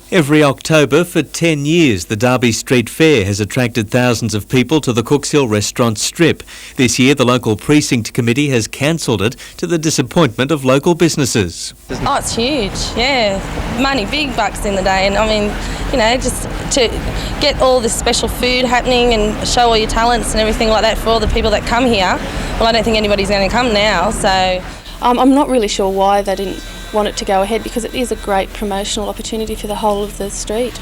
Every October for 10 years, the Derby Street Fair has attracted thousands of people to the Cooks Hill restaurant strip. This year, the local precinct committee has cancelled it to the disappointment of local businesses. Oh, it's huge, yeah. Money, big bucks in the day. And I mean, you know, just to get all this special food happening and show all your talents and everything like that for all the people that come here. Well, I don't think anybody's going to come now, so... I'm not really sure why they didn't want it to go ahead, because it is a great promotional opportunity for the whole of the street.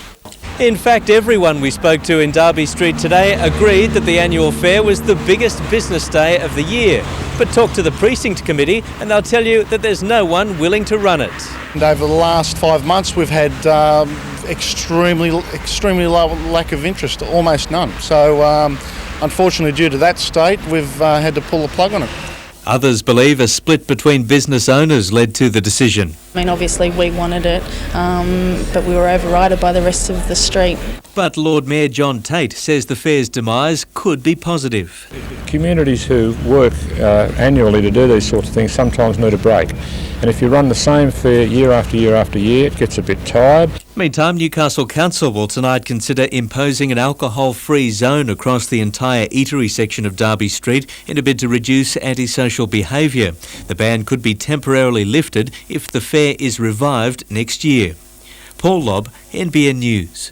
In fact, everyone we spoke to in Derby Street today agreed that the annual fair was the biggest business day of the year. But talk to the precinct committee and they'll tell you that there's no one willing to run it. And over the last 5 months we've had extremely low lack of interest, almost none. So unfortunately, due to that state, we've had to pull the plug on it. Others believe a split between business owners led to the decision. I mean, obviously we wanted it, but we were overridden by the rest of the street. But Lord Mayor John Tate says the fair's demise could be positive. Communities who work annually to do these sorts of things sometimes need a break. And if you run the same fair year after year after year, it gets a bit tired. Meantime, Newcastle Council will tonight consider imposing an alcohol-free zone across the entire eatery section of Derby Street in a bid to reduce antisocial behaviour. The ban could be temporarily lifted if the fair is revived next year. Paul Lobb, NBN News.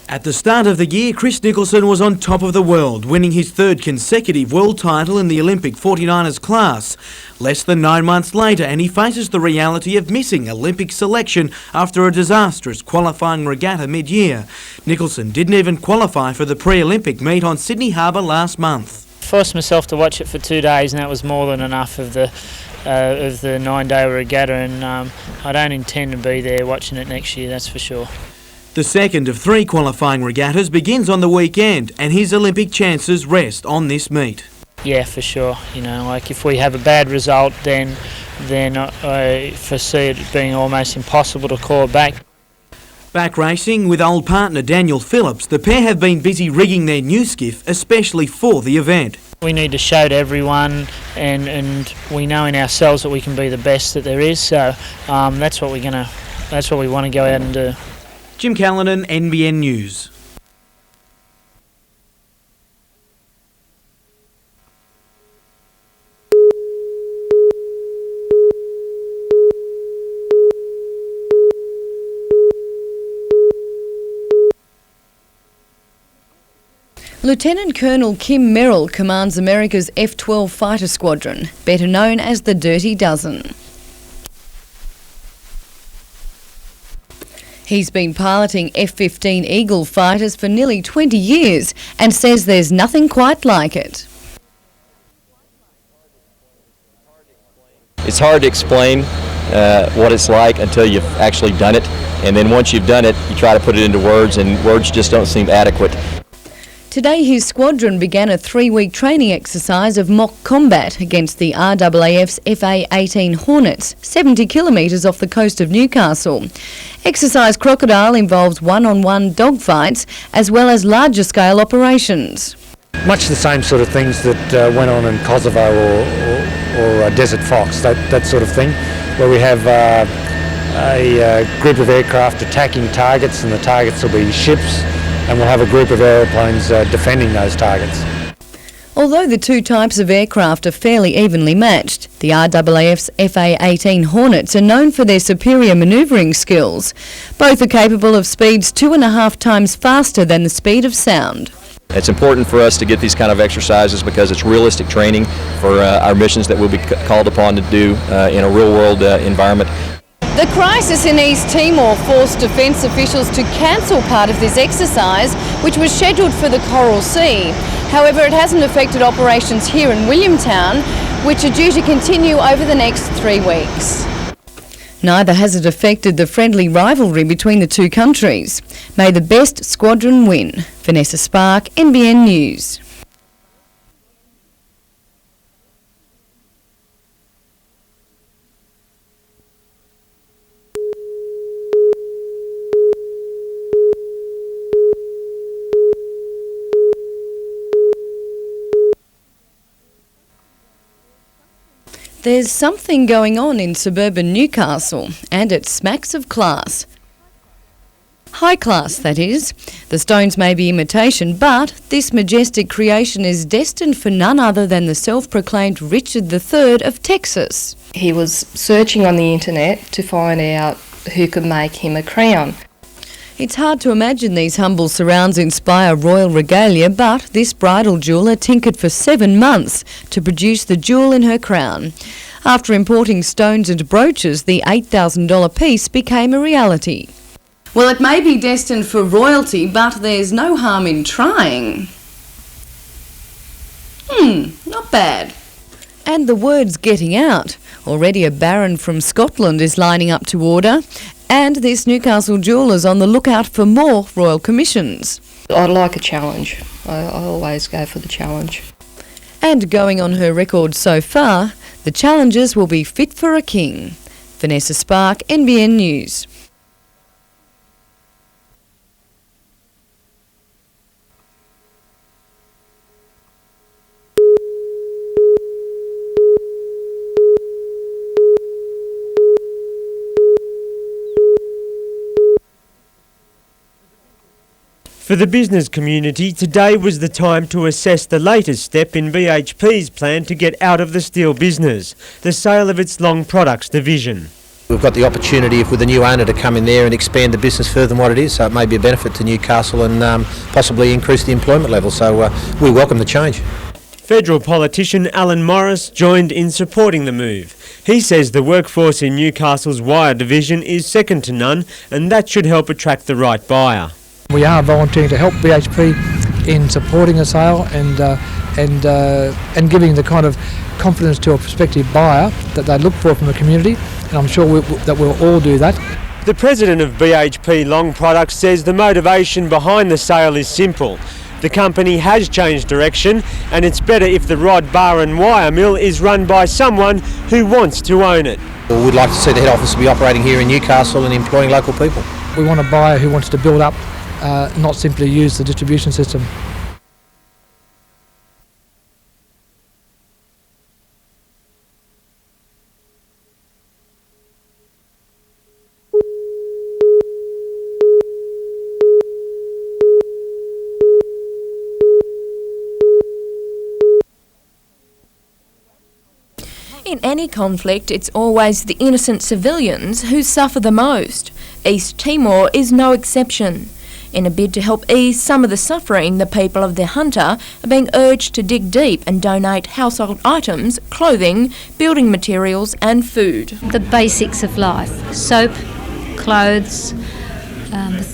At the start of the year, Chris Nicholson was on top of the world, winning his third consecutive world title in the Olympic 49ers class. Less than 9 months later, and he faces the reality of missing Olympic selection after a disastrous qualifying regatta mid-year. Nicholson didn't even qualify for the pre-Olympic meet on Sydney Harbour last month. I forced myself to watch it for 2 days, and that was more than enough of the 9-day regatta, and I don't intend to be there watching it next year, that's for sure. The second of 3 qualifying regattas begins on the weekend, and his Olympic chances rest on this meet. Yeah, for sure. You know, like if we have a bad result, then I foresee it being almost impossible to claw back. Back racing with old partner Daniel Phillips, the pair have been busy rigging their new skiff, especially for the event. We need to show to everyone, and we know in ourselves that we can be the best that there is. So that's what we want to go out and do. Jim Callanan, NBN News. Lieutenant Colonel Kim Merrill commands America's F-12 fighter squadron, better known as the Dirty Dozen. He's been piloting F-15 Eagle fighters for nearly 20 years and says there's nothing quite like it. It's hard to explain what it's like until you've actually done it, and then once you've done it, you try to put it into words, and words just don't seem adequate. Today his squadron began a 3-week training exercise of mock combat against the RAAF's FA-18 Hornets, 70 kilometres off the coast of Newcastle. Exercise Crocodile involves one-on-one dogfights as well as larger scale operations. Much the same sort of things that went on in Kosovo or Desert Fox, that sort of thing, where we have a group of aircraft attacking targets, and the targets will be ships, and we'll have a group of aeroplanes defending those targets. Although the two types of aircraft are fairly evenly matched, the RAAF's FA-18 Hornets are known for their superior manoeuvring skills. Both are capable of speeds 2.5 times faster than the speed of sound. It's important for us to get these kind of exercises because it's realistic training for our missions that we'll be called upon to do in a real-world environment. The crisis in East Timor forced defence officials to cancel part of this exercise, which was scheduled for the Coral Sea. However, it hasn't affected operations here in Williamtown, which are due to continue over the next 3 weeks. Neither has it affected the friendly rivalry between the two countries. May the best squadron win. Vanessa Spark, NBN News. There's something going on in suburban Newcastle, and it smacks of class. High class, that is. The stones may be imitation, but this majestic creation is destined for none other than the self-proclaimed Richard III of Texas. He was searching on the internet to find out who could make him a crown. It's hard to imagine these humble surrounds inspire royal regalia, but this bridal jeweller tinkered for 7 months to produce the jewel in her crown. After importing stones and brooches, the $8,000 piece became a reality. Well, it may be destined for royalty, but there's no harm in trying. Not bad. And the word's getting out. Already a baron from Scotland is lining up to order, and this Newcastle jeweller's on the lookout for more royal commissions. I like a challenge. I always go for the challenge. And going on her record so far, the challenges will be fit for a king. Vanessa Spark, NBN News. For the business community, today was the time to assess the latest step in BHP's plan to get out of the steel business, the sale of its long products division. We've got the opportunity with the new owner to come in there and expand the business further than what it is, so it may be a benefit to Newcastle and possibly increase the employment level, so we welcome the change. Federal politician Alan Morris joined in supporting the move. He says the workforce in Newcastle's wire division is second to none, and that should help attract the right buyer. We are volunteering to help BHP in supporting a sale and giving the kind of confidence to a prospective buyer that they look for from the community, and I'm sure that we'll all do that. The president of BHP Long Products says the motivation behind the sale is simple. The company has changed direction, and it's better if the rod, bar and wire mill is run by someone who wants to own it. Well, we'd like to see the head office be operating here in Newcastle and employing local people. We want a buyer who wants to build up, not simply use the distribution system. In any conflict, it's always the innocent civilians who suffer the most. East Timor is no exception. In a bid to help ease some of the suffering, the people of the Hunter are being urged to dig deep and donate household items, clothing, building materials and food. The basics of life: soap, clothes,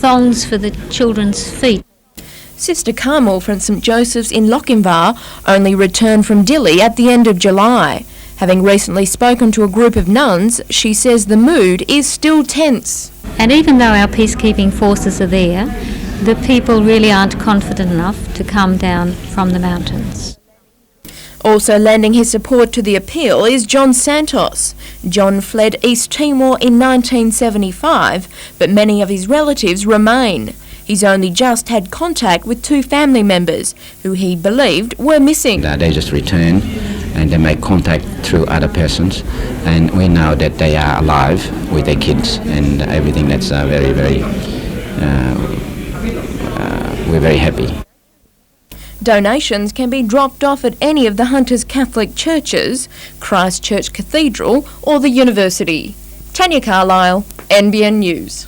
thongs for the children's feet. Sister Carmel from St Joseph's in Lochinvar only returned from Dili at the end of July. Having recently spoken to a group of nuns, she says the mood is still tense. And even though our peacekeeping forces are there, the people really aren't confident enough to come down from the mountains. Also lending his support to the appeal is John Santos. John fled East Timor in 1975, but many of his relatives remain. He's only just had contact with 2 family members who he believed were missing. They just return and they make contact through other persons, and we know that they are alive with their kids and everything. That's very, very, we're very happy. Donations can be dropped off at any of the Hunters Catholic churches, Christchurch Cathedral or the university. Tanya Carlisle, NBN News.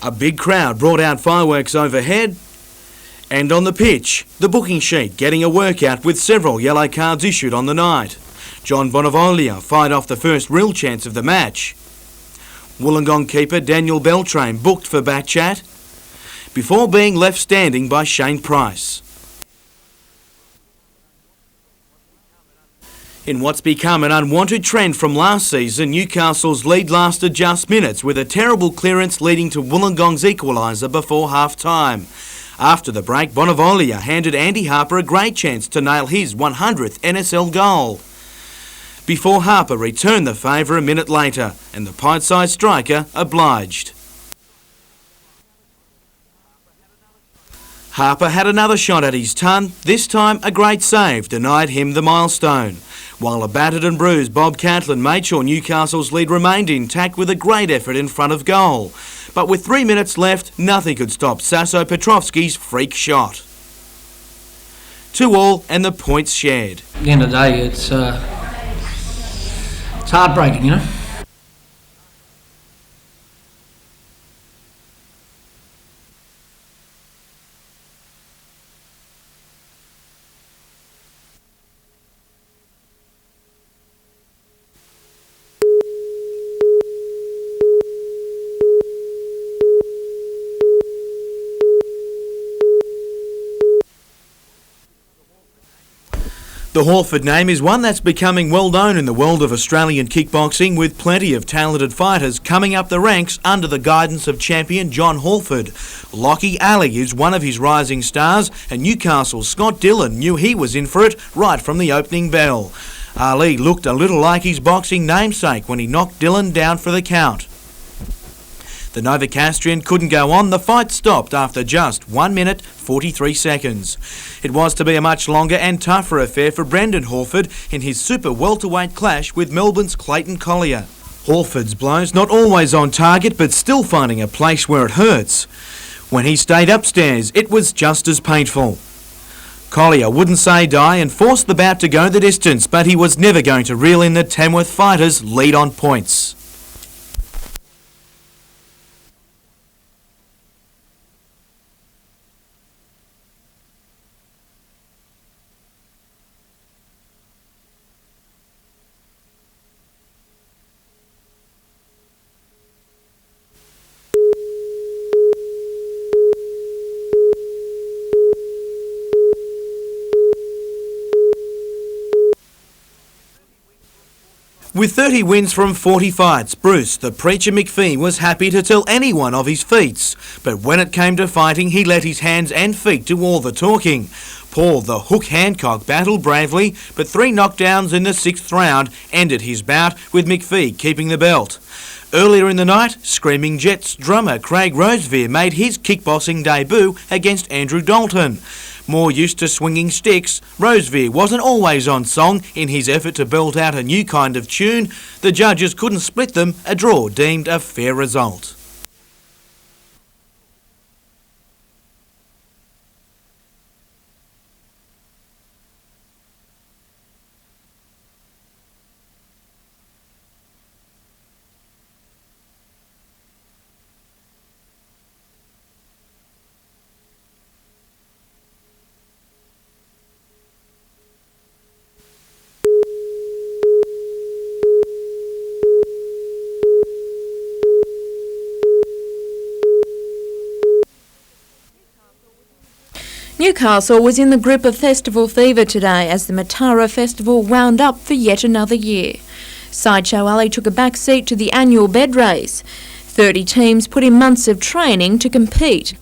A big crowd brought out fireworks overhead, and on the pitch, the booking sheet getting a workout with several yellow cards issued on the night. John Bonavolia fired off the first real chance of the match. Wollongong keeper Daniel Beltrame booked for Batchat before being left standing by Shane Price. In what's become an unwanted trend from last season, Newcastle's lead lasted just minutes with a terrible clearance leading to Wollongong's equaliser before half-time. After the break, Bonavolia handed Andy Harper a great chance to nail his 100th NSL goal, before Harper returned the favour a minute later, and the Pint-sized striker obliged. Harper had another shot at his ton. This time a great save denied him the milestone, while a battered and bruised Bob Catlin made sure Newcastle's lead remained intact with a great effort in front of goal. But with 3 minutes left, nothing could stop Saso Petrovski's freak shot. 2-2 and the points shared. At the end of the day, it's heartbreaking, you know. The Horford name is one that's becoming well known in the world of Australian kickboxing, with plenty of talented fighters coming up the ranks under the guidance of champion John Horford. Lockie Alley is one of his rising stars, and Newcastle's Scott Dillon knew he was in for it right from the opening bell. Ali looked a little like his boxing namesake when he knocked Dillon down for the count. The Novocastrian couldn't go on. The fight stopped after just 1 minute 43 seconds. It was to be a much longer and tougher affair for Brendan Horford in his super welterweight clash with Melbourne's Clayton Collier. Horford's blows not always on target, but still finding a place where it hurts. When he stayed upstairs, it was just as painful. Collier wouldn't say die and forced the bout to go the distance, but he was never going to reel in the Tamworth fighters' lead on points. With 30 wins from 40 fights, Bruce the Preacher McPhee was happy to tell anyone of his feats. But when it came to fighting, he let his hands and feet do all the talking. Paul the Hook Hancock battled bravely, but 3 knockdowns in the 6th round ended his bout, with McPhee keeping the belt. Earlier in the night, Screaming Jets drummer Craig Rosevere made his kickboxing debut against Andrew Dalton. More used to swinging sticks, Rosevere wasn't always on song in his effort to belt out a new kind of tune. The judges couldn't split them, a draw deemed a fair result. Newcastle was in the grip of festival fever today as the Matara Festival wound up for yet another year. Sideshow Alley took a back seat to the annual bed race. 30 teams put in months of training to compete.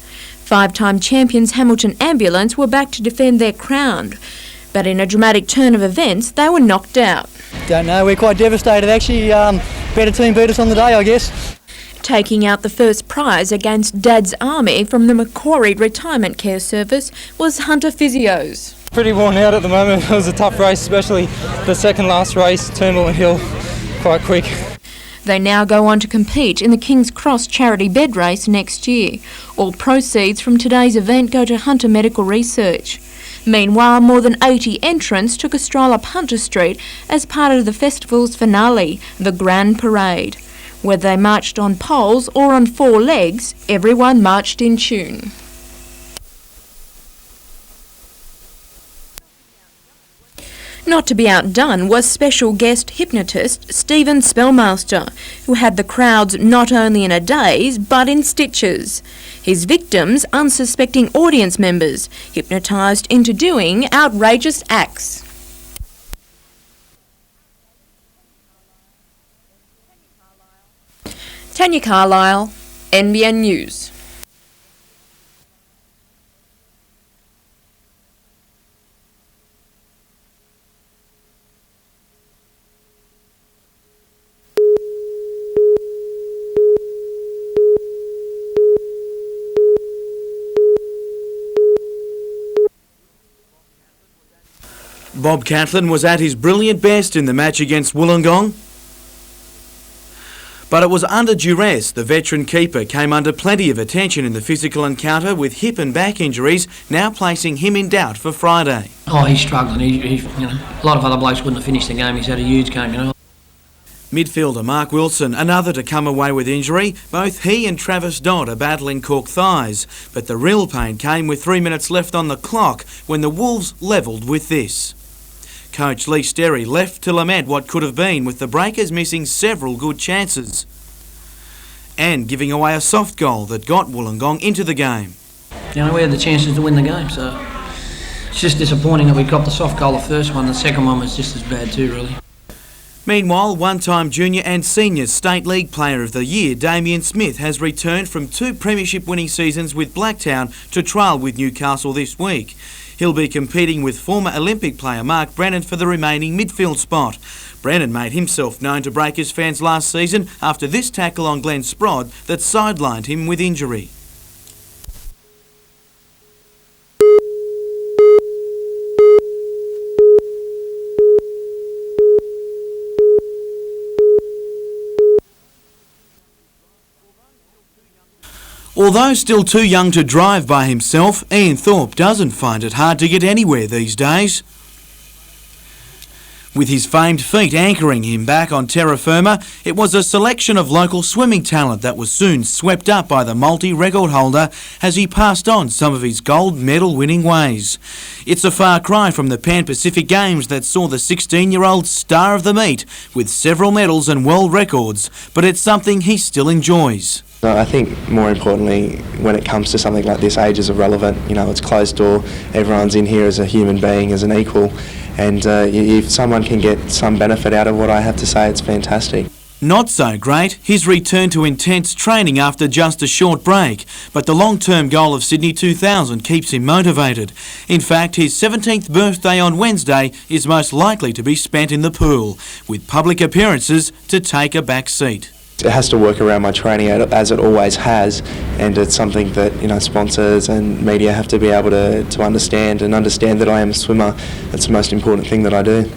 5-time champions Hamilton Ambulance were back to defend their crown, but in a dramatic turn of events, they were knocked out. Don't know, we're quite devastated actually. Better team beat us on the day, I guess. Taking out the first prize against Dad's Army from the Macquarie Retirement Care Service was Hunter Physios. Pretty worn out at the moment. It was a tough race, especially the second last race, Turnbull and Hill, quite quick. They now go on to compete in the King's Cross charity bed race next year. All proceeds from today's event go to Hunter Medical Research. Meanwhile, more than 80 entrants took a stroll up Hunter Street as part of the festival's finale, the Grand Parade. Whether they marched on poles or on four legs, everyone marched in tune. Not to be outdone was special guest hypnotist Stephen Spellmaster, who had the crowds not only in a daze but in stitches. His victims, unsuspecting audience members, hypnotised into doing outrageous acts. Tanya Carlisle, NBN News. Bob Catlin was at his brilliant best in the match against Wollongong. But it was under duress. The veteran keeper came under plenty of attention in the physical encounter, with hip and back injuries now placing him in doubt for Friday. Oh, he's struggling. A lot of other blokes wouldn't have finished the game. He's had a huge game, Midfielder Mark Wilson, another to come away with injury. Both he and Travis Dodd are battling cork thighs, but the real pain came with 3 minutes left on the clock when the Wolves levelled with this. Coach Lee Sterry left to lament what could have been, with the Breakers missing several good chances and giving away a soft goal that got Wollongong into the game. We had the chances to win the game, so it's just disappointing that we got the soft goal the first one. The second one was just as bad too, really. Meanwhile, one-time junior and senior State League Player of the Year Damien Smith has returned from 2 premiership-winning seasons with Blacktown to trial with Newcastle this week. He'll be competing with former Olympic player Mark Brennan for the remaining midfield spot. Brennan made himself known to Breakers fans last season after this tackle on Glenn Sprod that sidelined him with injury. Although still too young to drive by himself, Ian Thorpe doesn't find it hard to get anywhere these days. With his famed feet anchoring him back on terra firma, it was a selection of local swimming talent that was soon swept up by the multi-record holder as he passed on some of his gold medal winning ways. It's a far cry from the Pan Pacific Games that saw the 16-year-old star of the meet with several medals and world records, but it's something he still enjoys. I think more importantly, when it comes to something like this, age is irrelevant. It's closed door. Everyone's in here as a human being, as an equal. And if someone can get some benefit out of what I have to say, it's fantastic. Not so great, his return to intense training after just a short break, but the long-term goal of Sydney 2000 keeps him motivated. In fact, his 17th birthday on Wednesday is most likely to be spent in the pool, with public appearances to take a back seat. It has to work around my training as it always has, and it's something that sponsors and media have to be able to understand that I am a swimmer. That's the most important thing that I do.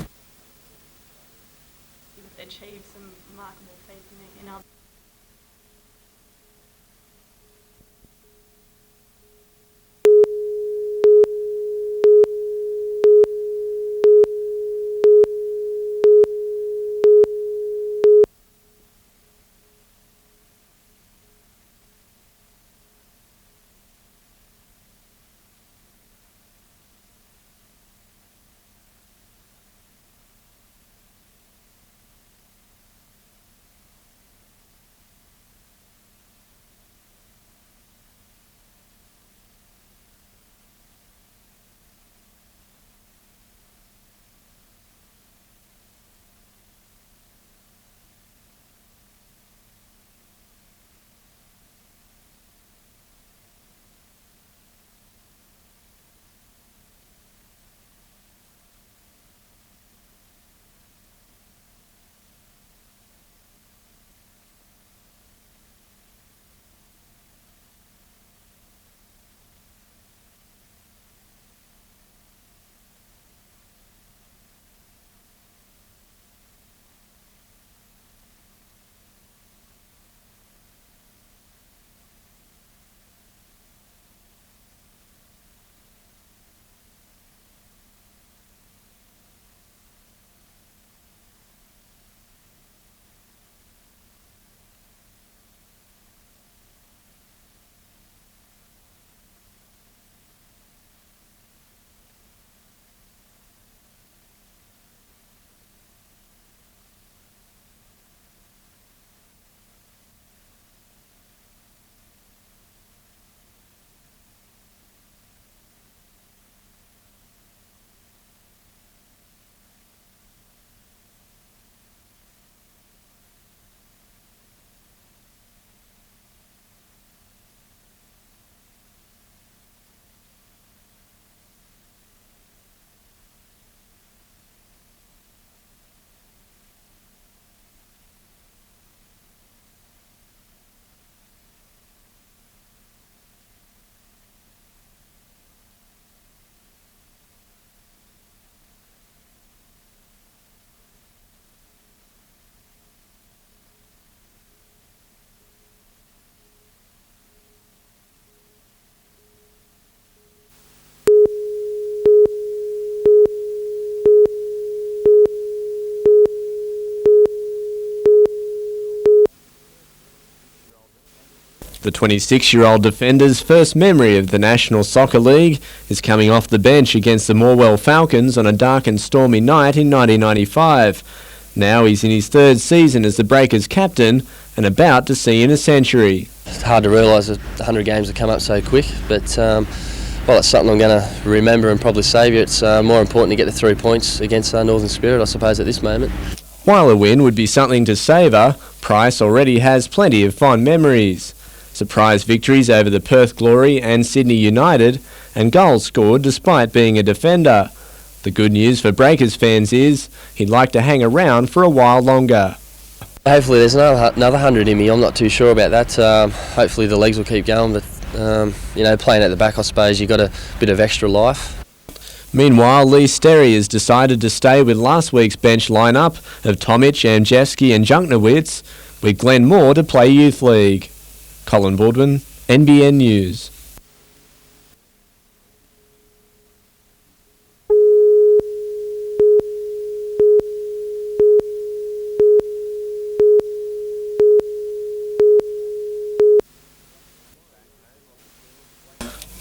The 26-year-old defender's first memory of the National Soccer League is coming off the bench against the Morwell Falcons on a dark and stormy night in 1995. Now he's in his third season as the Breakers' captain and about to see in a century. It's hard to realise that 100 games have come up so quick, but well, it's something I'm going to remember and probably savour. It's more important to get the 3 points against Northern Spirit, I suppose, at this moment. While a win would be something to savour, Price already has plenty of fond memories. Surprise victories over the Perth Glory and Sydney United, and goals scored despite being a defender. The good news for Breakers fans is he'd like to hang around for a while longer. Hopefully there's another 100 in me. I'm not too sure about that. Hopefully the legs will keep going, but you know, playing at the back, I suppose you've got a bit of extra life. Meanwhile, Lee Sterry has decided to stay with last week's bench lineup of Tomic, Amjevski and Junknowitz, with Glenn Moore to play Youth League. Colin Boardman, NBN News.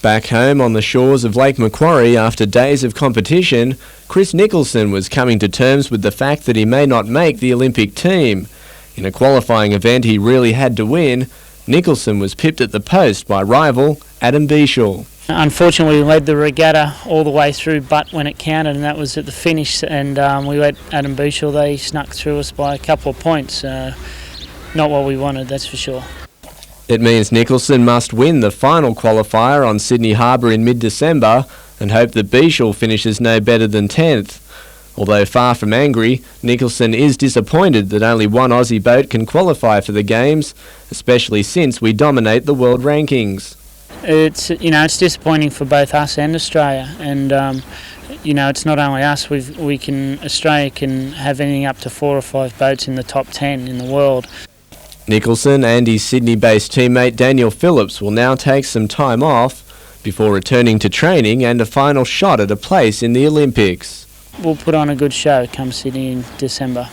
Back home on the shores of Lake Macquarie after days of competition, Chris Nicholson was coming to terms with the fact that he may not make the Olympic team. In a qualifying event he really had to win, Nicholson was pipped at the post by rival Adam Bieshel. Unfortunately, we led the regatta all the way through, but when it counted, and that was at the finish, and we let Adam Bieshel, they snuck through us by a couple of points. Not what we wanted, that's for sure. It means Nicholson must win the final qualifier on Sydney Harbour in mid-December and hope that Bieshel finishes no better than 10th. Although far from angry, Nicholson is disappointed that only one Aussie boat can qualify for the Games, especially since we dominate the world rankings. It's disappointing for both us and Australia, and it's not only us. Australia can have anything up to 4 or 5 boats in the top 10 in the world. Nicholson and his Sydney-based teammate Daniel Phillips will now take some time off before returning to training and a final shot at a place in the Olympics. We'll put on a good show come Sydney in December.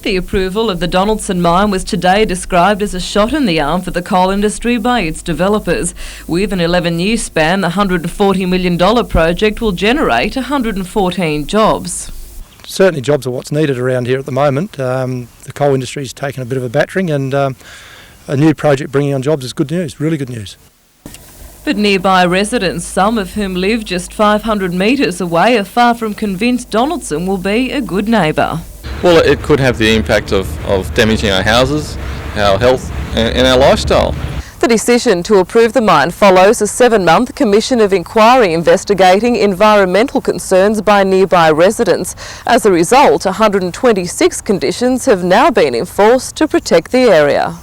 The approval of the Donaldson mine was today described as a shot in the arm for the coal industry by its developers. With an 11-year span, the $140 million project will generate 114 jobs. Certainly jobs are what's needed around here at the moment. The coal industry's taken a bit of a battering, and a new project bringing on jobs is good news, really good news. But nearby residents, some of whom live just 500 metres away, are far from convinced Donaldson will be a good neighbour. Well, it could have the impact of damaging our houses, our health and our lifestyle. The decision to approve the mine follows a 7-month commission of inquiry investigating environmental concerns by nearby residents. As a result, 126 conditions have now been enforced to protect the area.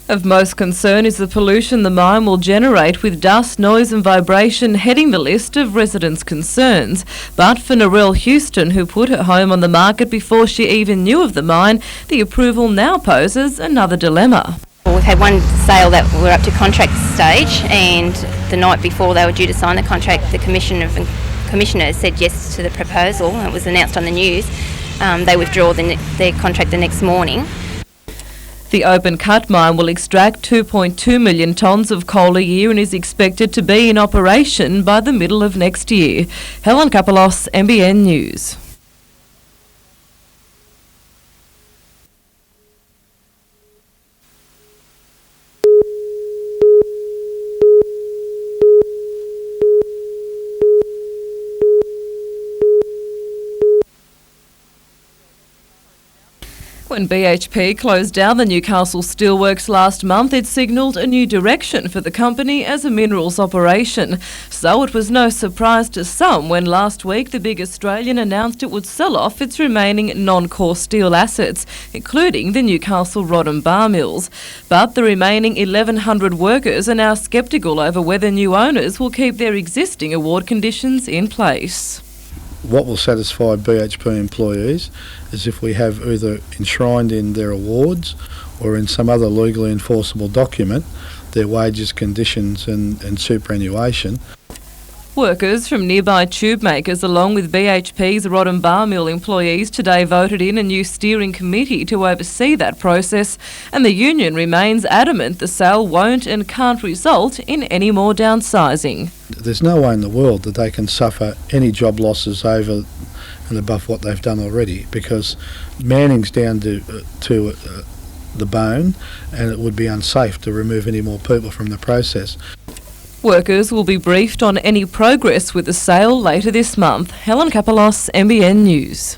Of most concern is the pollution the mine will generate, with dust, noise and vibration heading the list of residents' concerns. But for Narelle Houston, who put her home on the market before she even knew of the mine, the approval now poses another dilemma. We've had one sale that we're up to contract stage, and the night before they were due to sign the contract, the commissioner said yes to the proposal. It was announced on the news. They withdraw their contract the next morning. The open cut mine will extract 2.2 million tonnes of coal a year and is expected to be in operation by the middle of next year. Helen Kapelos, NBN News. When BHP closed down the Newcastle Steelworks last month, it signalled a new direction for the company as a minerals operation. So it was no surprise to some when last week the big Australian announced it would sell off its remaining non-core steel assets, including the Newcastle rod and bar mills. But the remaining 1,100 workers are now sceptical over whether new owners will keep their existing award conditions in place. What will satisfy BHP employees is if we have either enshrined in their awards or in some other legally enforceable document their wages, conditions and superannuation. Workers from nearby tube makers along with BHP's rod and bar mill employees today voted in a new steering committee to oversee that process, and the union remains adamant the sale won't and can't result in any more downsizing. There's no way in the world that they can suffer any job losses over and above what they've done already, because manning's down to the bone, and it would be unsafe to remove any more people from the process. Workers will be briefed on any progress with the sale later this month. Helen Kapalos, NBN News.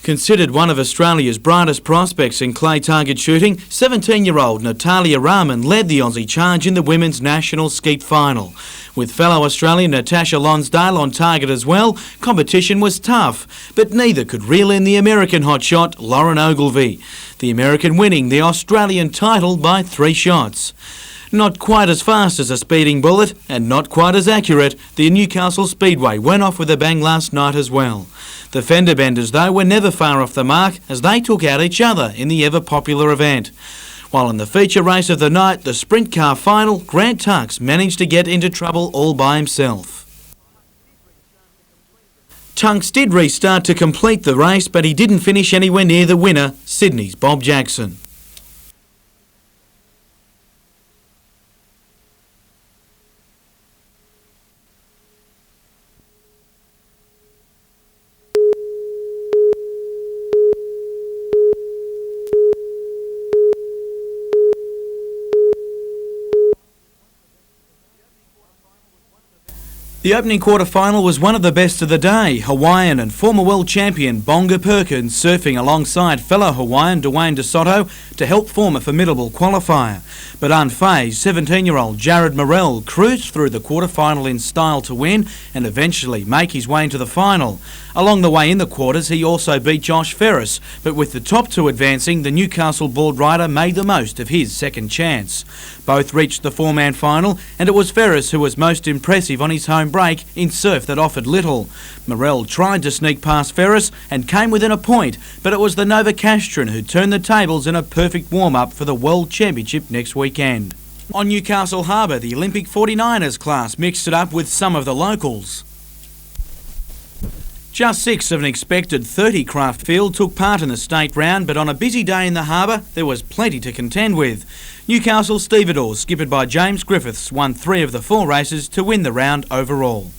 Considered one of Australia's brightest prospects in clay target shooting, 17-year-old Natalia Rahman led the Aussie charge in the women's national skeet final. With fellow Australian Natasha Lonsdale on target as well, competition was tough, but neither could reel in the American hotshot Lauren Ogilvie, the American winning the Australian title by 3 shots. Not quite as fast as a speeding bullet and not quite as accurate, the Newcastle Speedway went off with a bang last night as well. The fender benders, though, were never far off the mark as they took out each other in the ever-popular event. While in the feature race of the night, the sprint car final, Grant Tucks managed to get into trouble all by himself. Tunks did restart to complete the race, but he didn't finish anywhere near the winner, Sydney's Bob Jackson. The opening quarter-final was one of the best of the day. Hawaiian and former world champion Bonga Perkins surfing alongside fellow Hawaiian Dwayne DeSoto to help form a formidable qualifier. But unfazed, 17-year-old Jared Morrell cruised through the quarter-final in style to win and eventually make his way into the final. Along the way in the quarters, he also beat Josh Ferris, but with the top two advancing, the Newcastle board rider made the most of his second chance. Both reached the four-man final, and it was Ferris who was most impressive on his home break in surf that offered little. Morrell tried to sneak past Ferris and came within a point, but it was the Novacastron who turned the tables in a perfect warm-up for the World Championship next weekend. On Newcastle Harbour, the Olympic 49ers class mixed it up with some of the locals. Just 6 of an expected 30 craft field took part in the state round, but on a busy day in the harbour, there was plenty to contend with. Newcastle stevedores, skippered by James Griffiths, won 3 of the 4 races to win the round overall.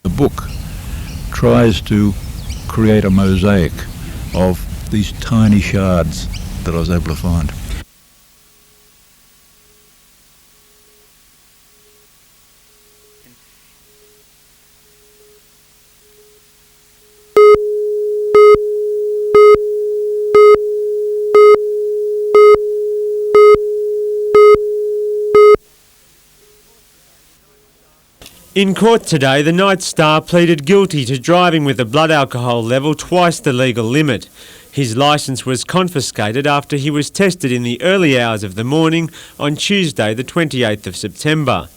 The book tries to create a mosaic of these tiny shards that I was able to find. In court today, the Night Star pleaded guilty to driving with a blood alcohol level twice the legal limit. His licence was confiscated after he was tested in the early hours of the morning on Tuesday the 28th of September.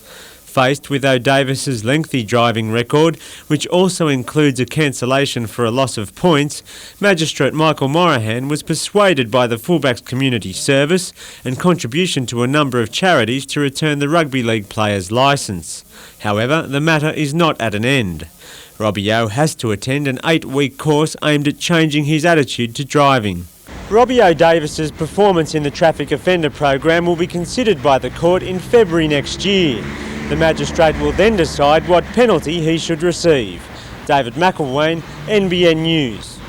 Faced with O'Davis's lengthy driving record, which also includes a cancellation for a loss of points, Magistrate Michael Morahan was persuaded by the fullback's community service and contribution to a number of charities to return the rugby league player's licence. However, the matter is not at an end. Robbie O has to attend an 8-week course aimed at changing his attitude to driving. Robbie O'Davis's performance in the traffic offender program will be considered by the court in February next year. The magistrate will then decide what penalty he should receive. David McElwain, NBN News.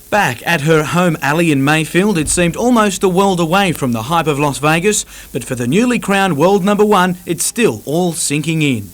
Back at her home alley in Mayfield, it seemed almost a world away from the hype of Las Vegas, but for the newly crowned world number one, it's still all sinking in.